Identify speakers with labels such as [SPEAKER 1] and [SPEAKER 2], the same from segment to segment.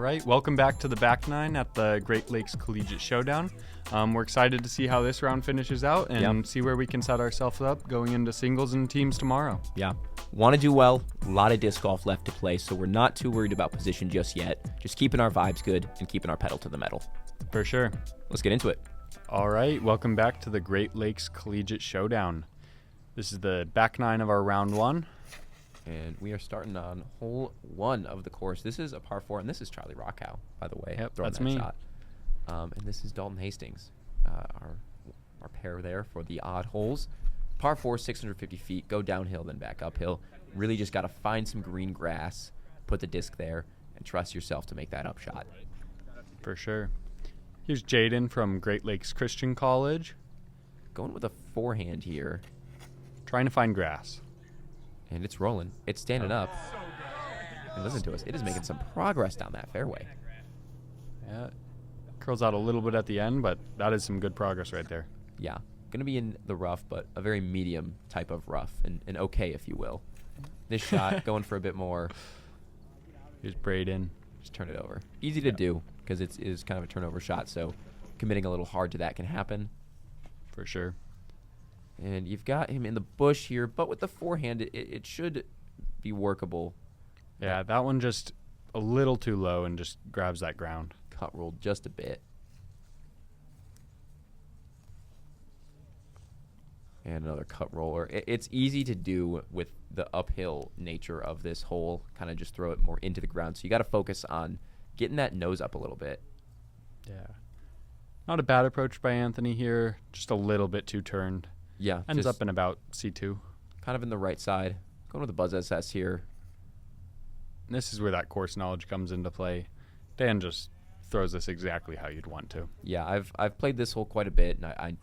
[SPEAKER 1] right, welcome back to the back nine at the Great Lakes Collegiate Showdown. We're excited to see how this round finishes out and see where we can set ourselves up going into singles and teams tomorrow.
[SPEAKER 2] Yeah. Want to do well. A lot of disc golf left to play, so we're not too worried about position just yet. Just keeping our vibes good and keeping our pedal to the metal.
[SPEAKER 1] For sure.
[SPEAKER 2] Let's get into it.
[SPEAKER 1] All right, welcome back to the Great Lakes Collegiate Showdown. This is the back nine of our round one.
[SPEAKER 2] And we are starting on hole one of the course. This is a par 4, and this is Charlie Rockow, by the way.
[SPEAKER 1] Yep,
[SPEAKER 2] throwing
[SPEAKER 1] that's
[SPEAKER 2] that
[SPEAKER 1] me.
[SPEAKER 2] shot. And this is Dalton Hastings, our pair there for the odd holes. Par 4, 650 feet, go downhill, then back uphill. Really just got to find some green grass, put the disc there, and trust yourself to make that up shot.
[SPEAKER 1] For sure. Here's Jaden from Great Lakes Christian College.
[SPEAKER 2] Going with a forehand here.
[SPEAKER 1] Trying to find grass.
[SPEAKER 2] And it's rolling. It's standing up. And listen to us. It is making some progress down that fairway.
[SPEAKER 1] Yeah. Curls out a little bit at the end, but that is some good progress right there.
[SPEAKER 2] Yeah. Going to be in the rough, but a very medium type of rough. And okay, if you will. This shot going for a bit more.
[SPEAKER 1] Here's Braden.
[SPEAKER 2] Just turn it over. Easy to do because it is kind of a turnover shot, so committing a little hard to that can happen.
[SPEAKER 1] For sure.
[SPEAKER 2] And you've got him in the bush here, but with the forehand, it should be workable.
[SPEAKER 1] Yeah, that one just a little too low and just grabs that ground.
[SPEAKER 2] Cut rolled just a bit. And another cut roller. It's easy to do with the uphill nature of this hole. Kind of just throw it more into the ground. So you got to focus on getting that nose up a little bit.
[SPEAKER 1] Yeah. Not a bad approach by Anthony here. Just a little bit too turned.
[SPEAKER 2] Yeah.
[SPEAKER 1] Ends up in about C2.
[SPEAKER 2] Kind of in the right side. Going with the Buzz SS here.
[SPEAKER 1] This is where that course knowledge comes into play. Dan just throws this exactly how you'd want to.
[SPEAKER 2] Yeah, I've played this hole quite a bit, and I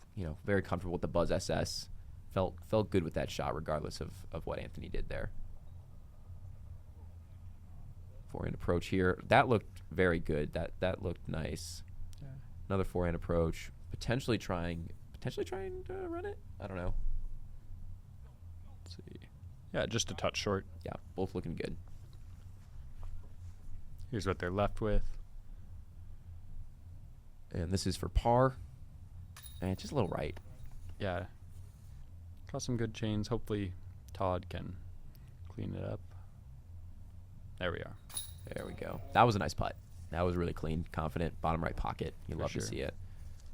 [SPEAKER 2] very comfortable with the Buzz SS. Felt good with that shot, regardless of what Anthony did there. Forehand approach here. That looked very good. That looked nice. Yeah. Another forehand approach. Potentially trying to run it. I don't know.
[SPEAKER 1] Let's see. Yeah, just a touch short.
[SPEAKER 2] Yeah, both looking good.
[SPEAKER 1] Here's what they're left with.
[SPEAKER 2] And this is for par. And just a little right.
[SPEAKER 1] Yeah. Got some good chains. Hopefully Todd can clean it up. There we are.
[SPEAKER 2] There we go. That was a nice putt. That was really clean, confident, bottom right pocket. You love to see it.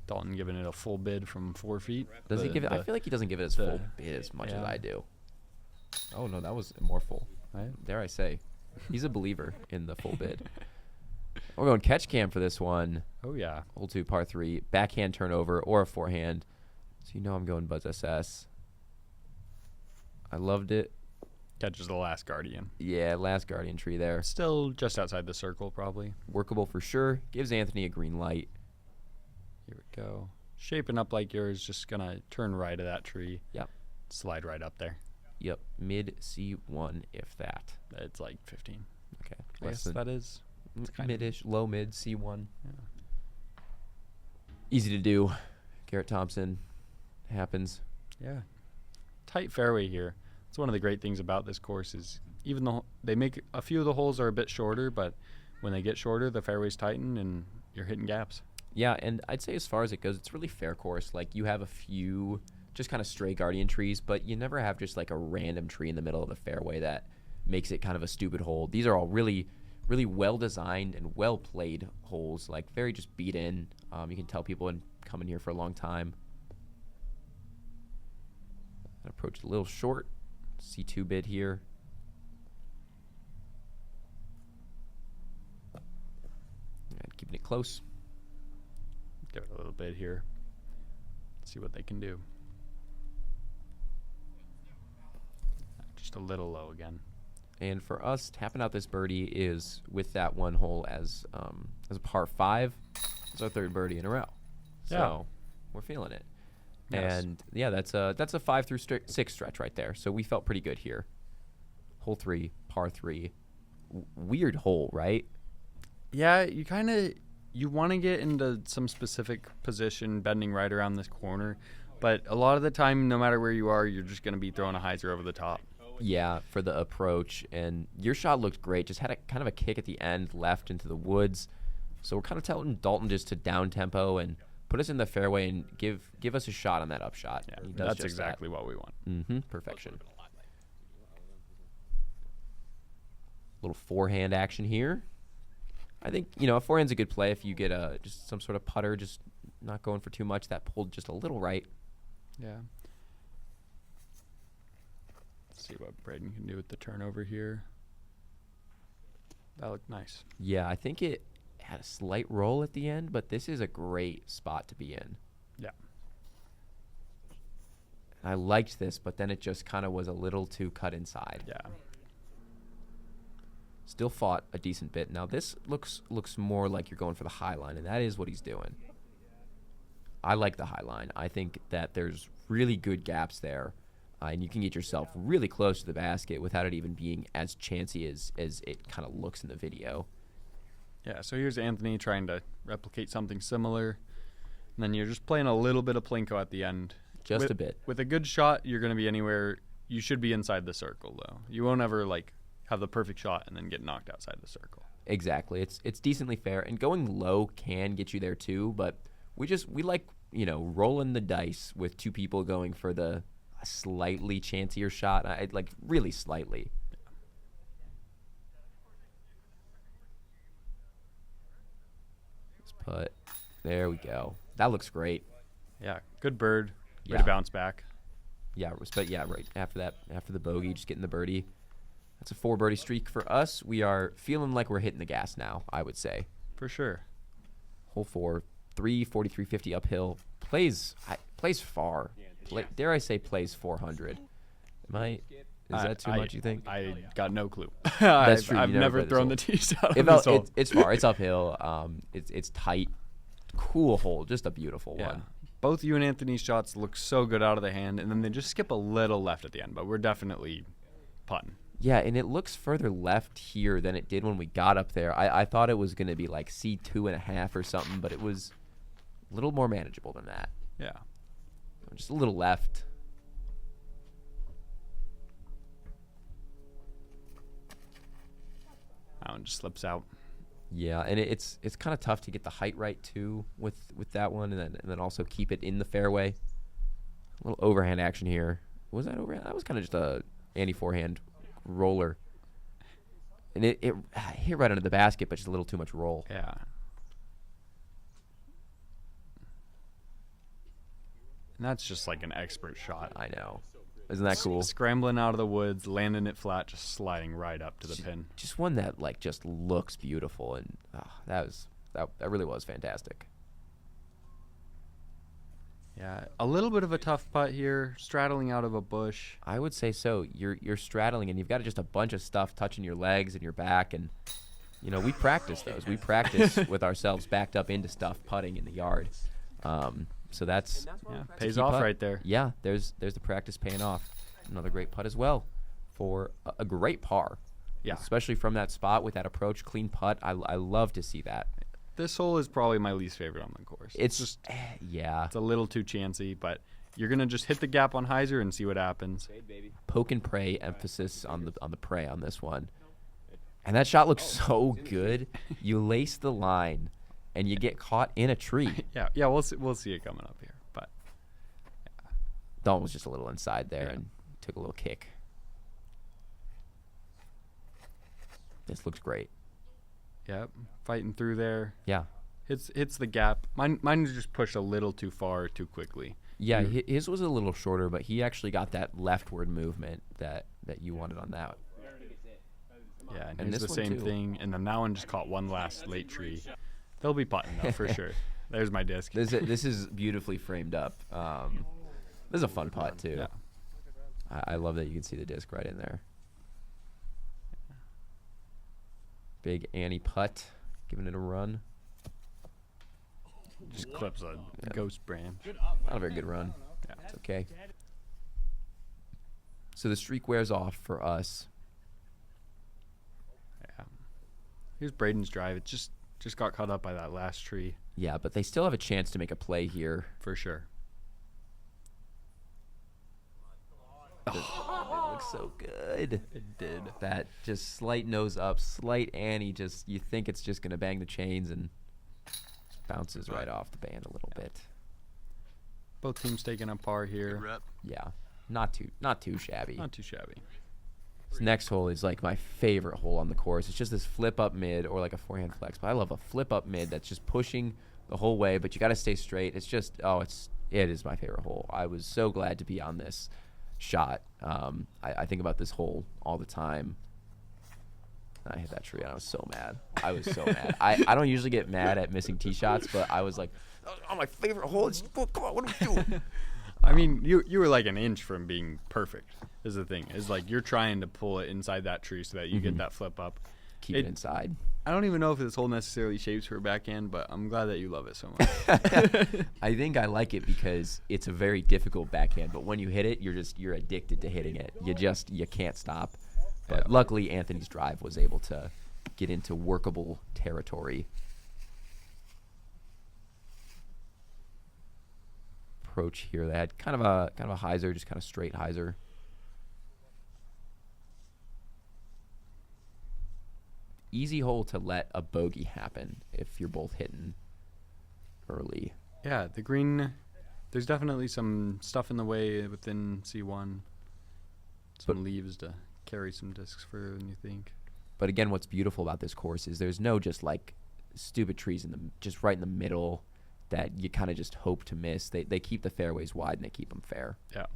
[SPEAKER 1] Dalton giving it a full bid from 4 feet.
[SPEAKER 2] Does he give it? I feel like he doesn't give it his full bid as much as I do. Oh, no, that was more full.
[SPEAKER 1] Right?
[SPEAKER 2] Dare I say. He's a believer in the full bid. We're going catch cam for this one.
[SPEAKER 1] Oh, yeah.
[SPEAKER 2] Hole 2, par 3. Backhand turnover or a forehand. So you know I'm going Buzz SS. I loved it.
[SPEAKER 1] Catches the last Guardian.
[SPEAKER 2] Yeah, last Guardian tree there.
[SPEAKER 1] Still just outside the circle, probably.
[SPEAKER 2] Workable for sure. Gives Anthony a green light.
[SPEAKER 1] Here we go. Shaping up like yours. Just going to turn right of that tree.
[SPEAKER 2] Yep.
[SPEAKER 1] Slide right up there.
[SPEAKER 2] Yep. Mid C1, if that.
[SPEAKER 1] It's like 15.
[SPEAKER 2] Okay.
[SPEAKER 1] Yes, that is.
[SPEAKER 2] Mid-ish, low mid, C1.
[SPEAKER 1] Yeah.
[SPEAKER 2] Easy to do. Garrett Thompson. Happens.
[SPEAKER 1] Yeah. Tight fairway here. It's one of the great things about this course is even though they make a few of the holes are a bit shorter, but when they get shorter, the fairways tighten and you're hitting gaps.
[SPEAKER 2] Yeah, and I'd say as far as it goes, it's really fair course. Like you have a few just kind of stray Guardian trees, but you never have just like a random tree in the middle of the fairway that makes it kind of a stupid hole. These are all really well designed and well played holes, like very just beat in. You can tell people and come in here for a long time. That approach a little short. C2 bid here. And keeping it close.
[SPEAKER 1] Give it a little bit here. See what they can do. Just a little low again.
[SPEAKER 2] And for us, tapping out this birdie is with that one hole as a par 5. It's our third birdie in a row. So we're feeling it. Yes. And yeah, that's a 5 through 6 stretch right there. So we felt pretty good here. Hole 3, par 3. Weird hole, right?
[SPEAKER 1] Yeah, you want to get into some specific position, bending right around this corner, but a lot of the time, no matter where you are, you're just going to be throwing a hyzer over the top.
[SPEAKER 2] Yeah, for the approach. And your shot looked great. Just had a kind of a kick at the end, left into the woods. So we're kind of telling Dalton just to down tempo and put us in the fairway and give us a shot on that upshot.
[SPEAKER 1] Yeah,
[SPEAKER 2] He does
[SPEAKER 1] that's
[SPEAKER 2] just
[SPEAKER 1] exactly
[SPEAKER 2] that.
[SPEAKER 1] what we want.
[SPEAKER 2] Perfection. Little forehand action here. I think, a forehand's a good play if you get just some sort of putter, just not going for too much. That pulled just a little right.
[SPEAKER 1] Yeah. Let's see what Braden can do with the turnover here. That looked nice.
[SPEAKER 2] Yeah, I think it had a slight roll at the end, but this is a great spot to be in.
[SPEAKER 1] Yeah.
[SPEAKER 2] I liked this, but then it just kind of was a little too cut inside.
[SPEAKER 1] Yeah.
[SPEAKER 2] Still fought a decent bit. Now this looks more like you're going for the high line, and that is what he's doing. I like the high line. I think that there's really good gaps there, and you can get yourself really close to the basket without it even being as chancy as it kind of looks in the video.
[SPEAKER 1] Yeah, so here's Anthony trying to replicate something similar, and then you're just playing a little bit of plinko at the end.
[SPEAKER 2] Just a bit.
[SPEAKER 1] With a good shot, you're going to be anywhere. You should be inside the circle, though. You won't ever, have the perfect shot and then get knocked outside the circle.
[SPEAKER 2] Exactly. It's decently fair, and going low can get you there too, but we like, rolling the dice with two people going for the slightly chancier shot. Really slightly. Let's put. There we go. That looks great.
[SPEAKER 1] Yeah, good bird. Way
[SPEAKER 2] Yeah.
[SPEAKER 1] to bounce back.
[SPEAKER 2] Yeah, right after the bogey, just getting the birdie. That's a 4 birdie streak for us. We are feeling like we're hitting the gas now, I would say.
[SPEAKER 1] For sure.
[SPEAKER 2] Hole 4, 343.50 uphill. Plays far. Dare I say plays 400. Is that too much, you think?
[SPEAKER 1] I got no clue.
[SPEAKER 2] That's true.
[SPEAKER 1] I've never thrown the tees out of this hole.
[SPEAKER 2] It's far. It's uphill. It's tight. Cool hole. Just a beautiful one.
[SPEAKER 1] Both you and Anthony's shots look so good out of the hand, and then they just skip a little left at the end, but we're definitely putting.
[SPEAKER 2] Yeah, and it looks further left here than it did when we got up there. I thought it was going to be like C2.5 or something, but it was a little more manageable than that.
[SPEAKER 1] Yeah.
[SPEAKER 2] Just a little left.
[SPEAKER 1] That one just slips out.
[SPEAKER 2] Yeah, and it's kind of tough to get the height right too with that one, and then also keep it in the fairway. A little overhand action here. Was that overhand? That was kind of just a anti-forehand roller, and it hit right under the basket, but just a little too much roll.
[SPEAKER 1] Yeah. And that's just like an expert shot.
[SPEAKER 2] I know. Isn't that cool?
[SPEAKER 1] Scrambling out of the woods, landing it flat, just sliding right up to the pin.
[SPEAKER 2] Just one that just looks beautiful, and that really was fantastic.
[SPEAKER 1] Yeah, a little bit of a tough putt here, straddling out of a bush.
[SPEAKER 2] I would say so. You're straddling, and you've got just a bunch of stuff touching your legs and your back, and we practice those. We practice with ourselves backed up into stuff putting in the yard. So that's
[SPEAKER 1] pays off
[SPEAKER 2] putt.
[SPEAKER 1] right there.
[SPEAKER 2] Yeah, there's the practice paying off. Another great putt as well for a great par.
[SPEAKER 1] Yeah,
[SPEAKER 2] especially from that spot with that approach, clean putt. I love to see that.
[SPEAKER 1] This hole is probably my least favorite on the course.
[SPEAKER 2] It's just
[SPEAKER 1] it's a little too chancy, but you're gonna just hit the gap on hyzer and see what happens.
[SPEAKER 2] Poke and pray emphasis on the pray on this one, and that shot looks so good. You lace the line, and you get caught in a tree.
[SPEAKER 1] yeah, we'll see it coming up here, but
[SPEAKER 2] Dalton was just a little inside there and took a little kick. This looks great.
[SPEAKER 1] Yep, fighting through there.
[SPEAKER 2] Yeah.
[SPEAKER 1] Hits the gap. Mine just pushed a little too far too quickly.
[SPEAKER 2] Yeah, his was a little shorter, but he actually got that leftward movement that you wanted on that.
[SPEAKER 1] Yeah, and here's the same thing. And then that one just caught one last late tree. They'll be putting though for sure. There's my disc.
[SPEAKER 2] This is beautifully framed up. This is a fun putt too.
[SPEAKER 1] Yeah.
[SPEAKER 2] I love that you can see the disc right in there. Big Annie putt, giving it a run.
[SPEAKER 1] Just clips a ghost brand.
[SPEAKER 2] Not a very good run.
[SPEAKER 1] Yeah.
[SPEAKER 2] It's okay. So the streak wears off for us.
[SPEAKER 1] Yeah. Here's Braden's drive. It just got caught up by that last tree.
[SPEAKER 2] Yeah, but they still have a chance to make a play here.
[SPEAKER 1] For sure.
[SPEAKER 2] looks so good.
[SPEAKER 1] It did.
[SPEAKER 2] That just slight nose up, slight Annie. Just you think it's just gonna bang the chains and bounces right off the band a little bit.
[SPEAKER 1] Both teams taking a par here.
[SPEAKER 2] Yeah, not too shabby.
[SPEAKER 1] Not too shabby.
[SPEAKER 2] This next hole is like my favorite hole on the course. It's just this flip up mid or like a forehand flex. But I love a flip up mid that's just pushing the whole way, but you got to stay straight. It's just it is my favorite hole. I was so glad to be on this shot. I think about this hole all the time. I hit that tree and I was so mad. I was so mad. I don't usually get mad at missing tee shots, but I was like, oh, my favorite hole. Come on, what are we doing?
[SPEAKER 1] I mean, you were like an inch from being perfect. Is the thing. Is like you're trying to pull it inside that tree so that you get that flip up.
[SPEAKER 2] Keep it inside.
[SPEAKER 1] I don't even know if this hole necessarily shapes for a backhand, but I'm glad that you love it so much.
[SPEAKER 2] I think I like it because it's a very difficult backhand, but when you hit it, you're addicted to hitting it. You can't stop. But luckily, Anthony's drive was able to get into workable territory. Approach here. They had kind of a hyzer, just kind of straight hyzer. Easy hole to let a bogey happen if you're both hitting early.
[SPEAKER 1] Yeah, the green. There's definitely some stuff in the way within C1. Some leaves to carry some discs for when you think.
[SPEAKER 2] But again, what's beautiful about this course is there's no just like stupid trees just right in the middle that you kind of just hope to miss. They keep the fairways wide and they keep them fair.
[SPEAKER 1] Yeah.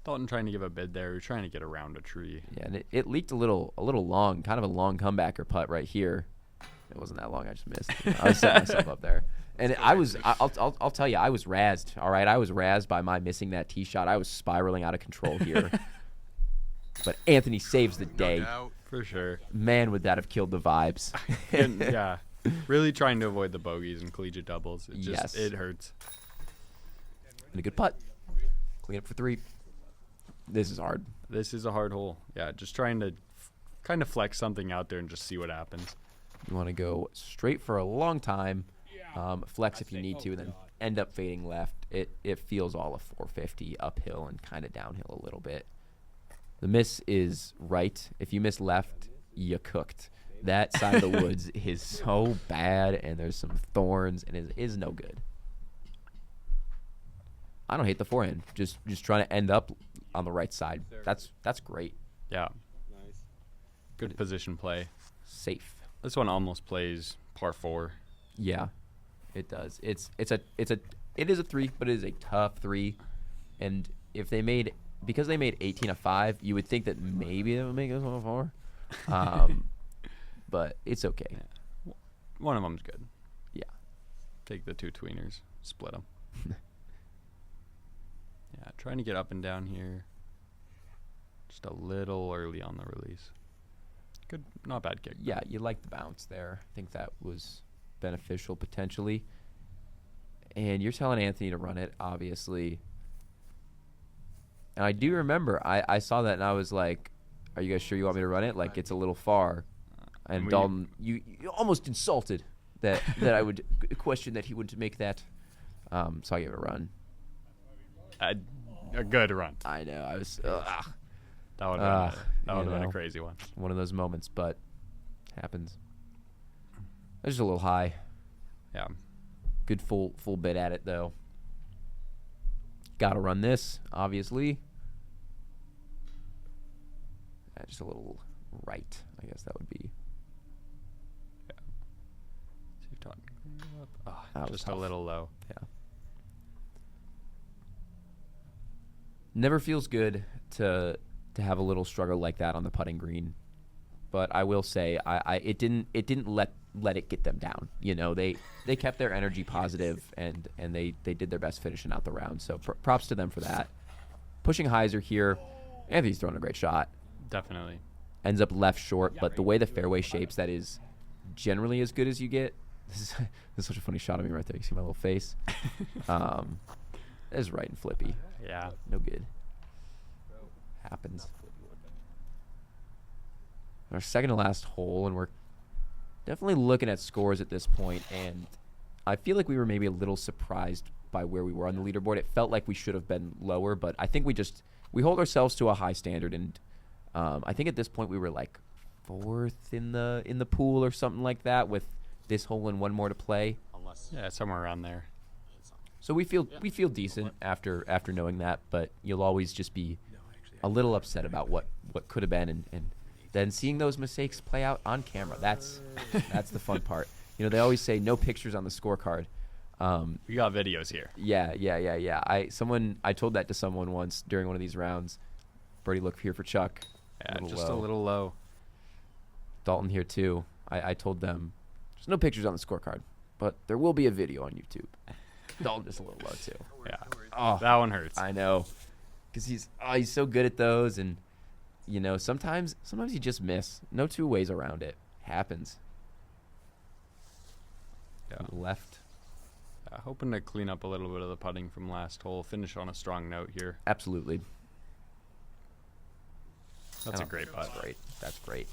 [SPEAKER 1] Dalton trying to give a bid there. We're trying to get around a tree.
[SPEAKER 2] Yeah, and it leaked a little long, kind of a long comebacker putt right here. It wasn't that long. I just missed. I was setting myself up there. And I'll tell you, I was razzed. All right, I was razzed by my missing that tee shot. I was spiraling out of control here. But Anthony saves the day.
[SPEAKER 1] For sure.
[SPEAKER 2] Man, would that have killed the vibes.
[SPEAKER 1] Yeah. Really trying to avoid the bogeys and collegiate doubles. It hurts.
[SPEAKER 2] And a good putt. Clean up for 3. This is hard.
[SPEAKER 1] This is a hard hole. Yeah, just trying to kind of flex something out there and just see what happens.
[SPEAKER 2] You want to go straight for a long time, flex if you need to, and then end up fading left. It feels all of 450 uphill and kind of downhill a little bit. The miss is right. If you miss left, you cooked. That side of the woods is so bad, and there's some thorns, and it is no good. I don't hate the forehand. Just trying to end up on the right side. That's great.
[SPEAKER 1] Yeah. Good position play.
[SPEAKER 2] Safe.
[SPEAKER 1] This one almost plays par 4.
[SPEAKER 2] Yeah, it does. It is a 3, but it is a tough 3. And because they made 18 a 5, you would think that maybe they would make this one a 4. But it's okay.
[SPEAKER 1] Yeah. One of them's good.
[SPEAKER 2] Yeah.
[SPEAKER 1] Take the 2 tweeners, split them. Yeah, trying to get up and down here. Just a little early on the release. Good, not bad kick.
[SPEAKER 2] Yeah, you like the bounce there. I think that was beneficial potentially. And you're telling Anthony to run it, obviously. And I do remember, I saw that and I was like, are you guys sure you want me to run it? Like, it's a little far. And Dalton, you almost insulted that I would question that he would make that. So I gave it a run.
[SPEAKER 1] A good run.
[SPEAKER 2] I know. I was.
[SPEAKER 1] That would have been a crazy one.
[SPEAKER 2] One of those moments, but happens. It was just a little high.
[SPEAKER 1] Yeah.
[SPEAKER 2] Good full bit at it though. Got to run this, obviously. Just a little right, I guess that would be.
[SPEAKER 1] Yeah. See if Dalton can go up.
[SPEAKER 2] Oh,
[SPEAKER 1] just a little low.
[SPEAKER 2] Yeah. Never feels good to have a little struggle like that on the putting green, but I will say it didn't let it get them down. You know, they kept their energy positive and they did their best finishing out the round. So props to them for that. Pushing hyzer here. Anthony's throwing a great shot.
[SPEAKER 1] Definitely.
[SPEAKER 2] Ends up left short, but the way the fairway shapes, that is generally as good as you get. This is such a funny shot of me right there. You see my little face? That is right and flippy.
[SPEAKER 1] Yeah.
[SPEAKER 2] No good. Happens. Our second to last hole, and we're definitely looking at scores at this point, and I feel like we were maybe a little surprised by where we were on the leaderboard. It felt like we should have been lower, but I think we just we hold ourselves to a high standard, and I think at this point we were like 4th in the pool or something like that, with this hole and one more to play.
[SPEAKER 1] Yeah, somewhere around there.
[SPEAKER 2] So we feel decent after knowing that, but you'll always just be a little upset about what could have been, and then seeing those mistakes play out on camera. That's the fun part. You know, they always say no pictures on the scorecard.
[SPEAKER 1] We got videos here.
[SPEAKER 2] Yeah. I told that to someone once during one of these rounds. Birdie look here for Chuck.
[SPEAKER 1] Yeah, a little low.
[SPEAKER 2] Dalton here too. I told them there's no pictures on the scorecard, but there will be a video on YouTube. Dalton just a little low too.
[SPEAKER 1] Yeah.
[SPEAKER 2] Oh,
[SPEAKER 1] that one hurts.
[SPEAKER 2] I know, because he's so good at those, and you know sometimes you just miss. No two ways around it. Happens.
[SPEAKER 1] Yeah.
[SPEAKER 2] Left.
[SPEAKER 1] Hoping to clean up a little bit of the putting from last hole. Finish on a strong note here.
[SPEAKER 2] Absolutely.
[SPEAKER 1] That's a great putt.
[SPEAKER 2] That's great.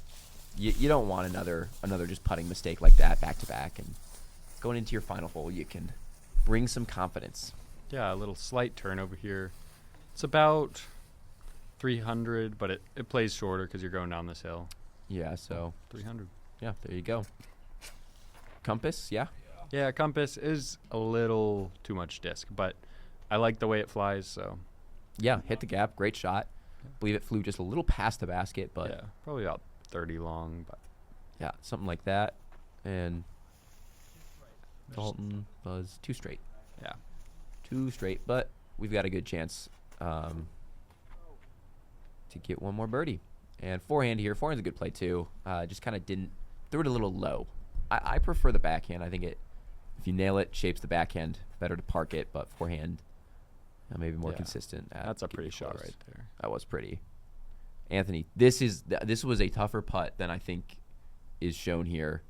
[SPEAKER 2] You don't want another just putting mistake like that back to back, and going into your final hole, you can bring some confidence.
[SPEAKER 1] Yeah, a little slight turn over here. It's about 300, but it plays shorter because you're going down this hill.
[SPEAKER 2] Yeah, so
[SPEAKER 1] 300.
[SPEAKER 2] Yeah, there you go. Compass, yeah.
[SPEAKER 1] Yeah, compass is a little too much disc, but I like the way it flies, so.
[SPEAKER 2] Yeah, hit the gap, great shot. Believe it flew just a little past the basket, but
[SPEAKER 1] yeah, probably about 30 long, but
[SPEAKER 2] yeah, something like that. And Dalton was 2 straight.
[SPEAKER 1] Yeah.
[SPEAKER 2] 2 straight, but we've got a good chance to get one more birdie. And forehand here. Forehand's a good play too. Just kind of threw it a little low. I prefer the backhand. I think if you nail it, shapes the backhand. Better to park it, but forehand maybe more consistent.
[SPEAKER 1] That's a pretty shot right there.
[SPEAKER 2] That was pretty. Anthony, this was a tougher putt than I think is shown here.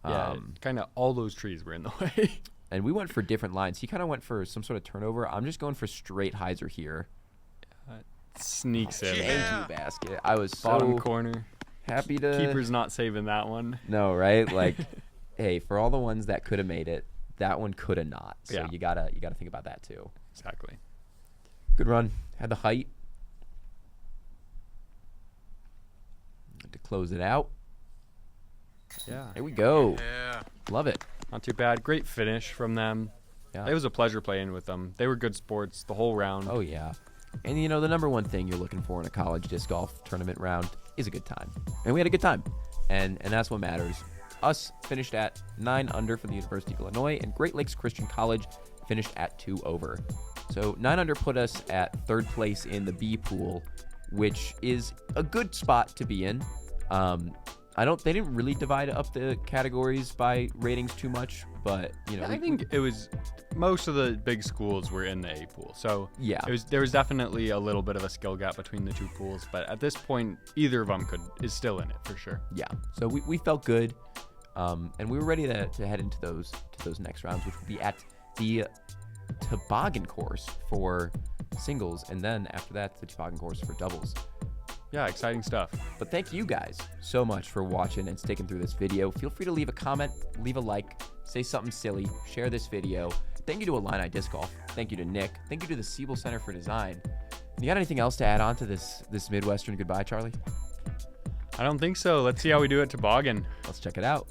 [SPEAKER 1] Yeah, kind of all those trees were in the way.
[SPEAKER 2] And we went for different lines. He kind of went for some sort of turnover. I'm just going for straight hyzer here.
[SPEAKER 1] Sneaks in.
[SPEAKER 2] Thank you, basket. I was
[SPEAKER 1] Bottom
[SPEAKER 2] so
[SPEAKER 1] corner.
[SPEAKER 2] happy to.
[SPEAKER 1] Keeper's not saving that one.
[SPEAKER 2] No, right? Like, hey, for all the ones that could have made it, that one could have not. So you gotta think about that too.
[SPEAKER 1] Exactly.
[SPEAKER 2] Good run. Had the height. Had to close it out.
[SPEAKER 1] Yeah.
[SPEAKER 2] There we go.
[SPEAKER 3] Yeah.
[SPEAKER 2] Love it.
[SPEAKER 1] Not too bad. Great finish from them.
[SPEAKER 2] Yeah.
[SPEAKER 1] It was a pleasure playing with them. They were good sports the whole round.
[SPEAKER 2] Oh, yeah. And, you know, the number one thing you're looking for in a college disc golf tournament round is a good time. And we had a good time. And that's what matters. Us finished at 9 under for the University of Illinois, and Great Lakes Christian College finished at 2 over. So 9 under put us at 3rd place in the B pool, which is a good spot to be in. They didn't really divide up the categories by ratings too much, but you know,
[SPEAKER 1] I think it was most of the big schools were in the A pool. So
[SPEAKER 2] yeah,
[SPEAKER 1] there was definitely a little bit of a skill gap between the 2 pools, but at this point, either of them is still in it for sure.
[SPEAKER 2] Yeah. So we felt good, and we were ready to head into those next rounds, which would be at the toboggan course for singles, and then after that, the toboggan course for doubles.
[SPEAKER 1] Yeah, exciting stuff.
[SPEAKER 2] But thank you guys so much for watching and sticking through this video. Feel free to leave a comment, leave a like, say something silly, share this video. Thank you to Illini Disc Golf. Thank you to Nick. Thank you to the Siebel Center for Design. You got anything else to add on to this Midwestern goodbye, Charlie?
[SPEAKER 1] I don't think so. Let's see how we do at toboggan.
[SPEAKER 2] Let's check it out.